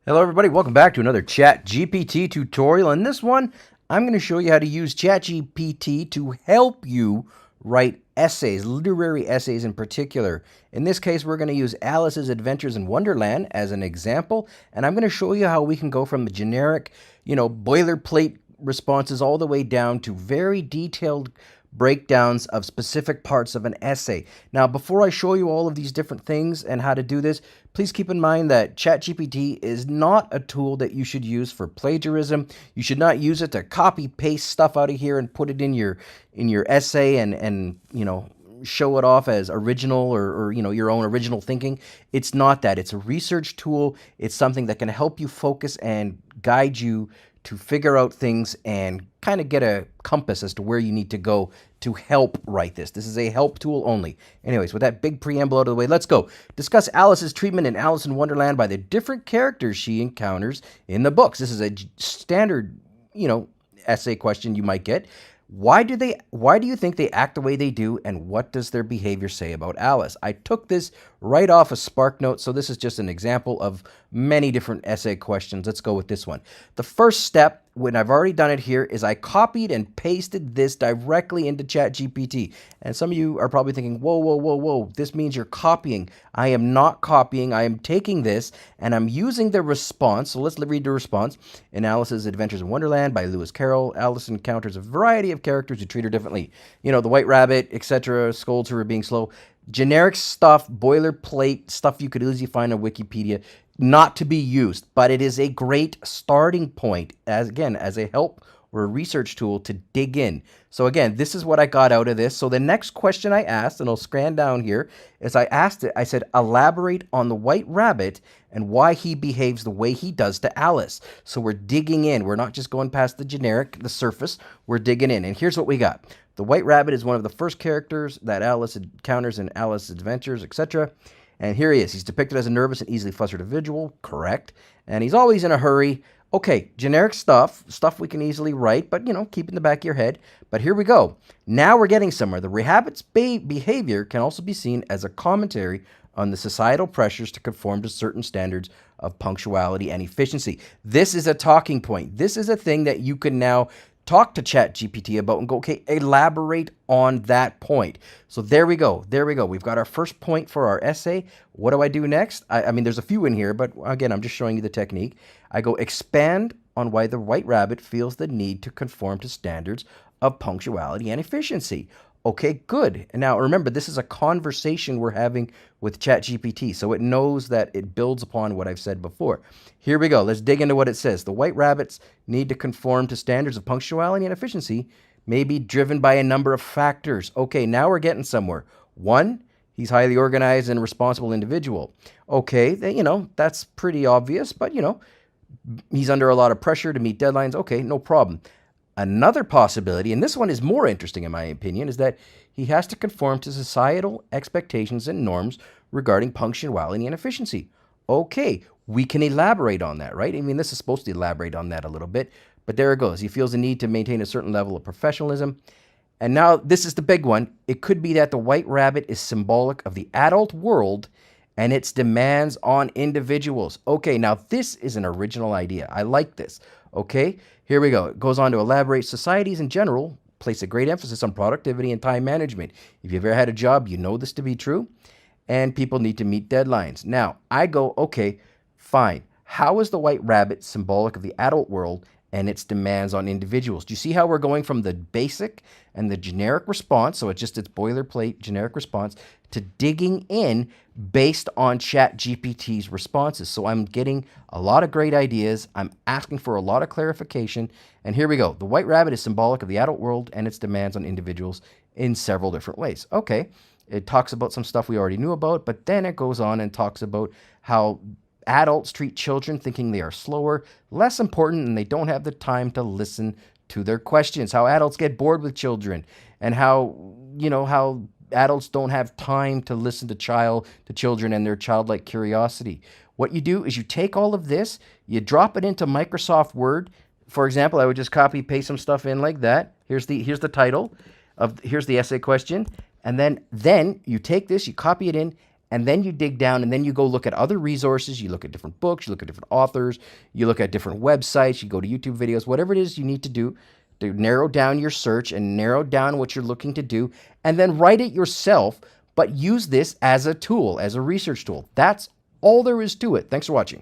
Hello everybody, welcome back to another Chat GPT tutorial. In this one, I'm going to show you how to use Chat GPT to help you write essays, literary essays in particular. In this case, we're going to use Alice's Adventures in Wonderland as an example, and I'm going to show you how we can go from the generic, boilerplate responses all the way down to very detailed breakdowns of specific parts of an essay. Now, before I show you all of these different things and how to do this, please keep in mind that ChatGPT is not a tool that you should use for plagiarism. You should not use it to copy paste stuff out of here and put it in your essay and show it off as original or your own original thinking. It's not that. It's a research tool. It's something that can help you focus and guide you to figure out things and kind of get a compass as to where you need to go to help write this. This is a help tool only. Anyways, with that big preamble out of the way, let's go. Discuss Alice's treatment in Alice in Wonderland by the different characters she encounters in the books. This is a standard, essay question you might get. Why do you think they act the way they do, and what does their behavior say about Alice? I took this right off a SparkNote, so this is just an example of many different essay questions. Let's go with this one. The first step, when I've already done it here, is I copied and pasted this directly into ChatGPT. And some of you are probably thinking, whoa, whoa, whoa, whoa, this means you're copying. I am not copying. I am taking this and I'm using the response. So let's read the response. In Alice's Adventures in Wonderland by Lewis Carroll, Alice encounters a variety of characters who treat her differently. The White Rabbit, etc., scolds her for being slow. Generic stuff, boilerplate stuff you could easily find on Wikipedia, not to be used, but it is a great starting point as a help or a research tool to dig in. So again, this is what I got out of this. So the next question I asked, and I'll scan down here, is I said, elaborate on the White Rabbit and why he behaves the way he does to Alice. So we're digging in. We're not just going past the generic, the surface. We're digging in. And here's what we got. The White Rabbit is one of the first characters that Alice encounters in Alice's Adventures, etc. And here he is. He's depicted as a nervous and easily flustered individual. Correct. And he's always in a hurry. Okay, generic stuff we can easily write, but, keep in the back of your head. But here we go. Now we're getting somewhere. The rabbit's behavior can also be seen as a commentary on the societal pressures to conform to certain standards of punctuality and efficiency. This is a talking point. This is a thing that you can now talk to ChatGPT about and go, okay, elaborate on that point. So there we go. There we go. We've got our first point for our essay. What do I do next? I mean, there's a few in here, but again, I'm just showing you the technique. I go expand on why the White Rabbit feels the need to conform to standards of punctuality and efficiency. Okay, good. And now remember, this is a conversation we're having with ChatGPT, so it knows that it builds upon what I've said before. Here we go. Let's dig into what it says. The White Rabbit's need to conform to standards of punctuality and efficiency may be driven by a number of factors. Okay, now we're getting somewhere. One, he's highly organized and responsible individual. Okay, that's pretty obvious, but he's under a lot of pressure to meet deadlines. Okay, no problem. Another possibility, and this one is more interesting in my opinion, is that he has to conform to societal expectations and norms regarding punctuality and efficiency. Okay, we can elaborate on that, right? I mean, this is supposed to elaborate on that a little bit, but there it goes. He feels the need to maintain a certain level of professionalism. And now this is the big one. It could be that the White Rabbit is symbolic of the adult world and its demands on individuals. Okay, now this is an original idea. I like this. Okay, here we go. It goes on to elaborate. Societies in general place a great emphasis on productivity and time management. If you've ever had a job, you know this to be true. And people need to meet deadlines. Now, I go, okay, fine. How is the White Rabbit symbolic of the adult world and its demands on individuals? Do you see how we're going from the basic and the generic response, so it's boilerplate generic response, to digging in based on ChatGPT's responses? So I'm getting a lot of great ideas. I'm asking for a lot of clarification. And here we go. The White Rabbit is symbolic of the adult world and its demands on individuals in several different ways. Okay, it talks about some stuff we already knew about, but then it goes on and talks about how adults treat children thinking they are slower, less important, and they don't have the time to listen to their questions. How adults get bored with children, and how adults don't have time to listen to children and their childlike curiosity. What you do is you take all of this, you drop it into Microsoft Word. For example, I would just copy paste some stuff in like that. Here's the title here's the essay question, and then you take this, you copy it in, and then you dig down and then you go look at other resources. You look at different books, you look at different authors, you look at different websites, you go to YouTube videos, whatever it is you need to do to narrow down your search and narrow down what you're looking to do, and then write it yourself, but use this as a tool, as a research tool. That's all there is to it. Thanks for watching.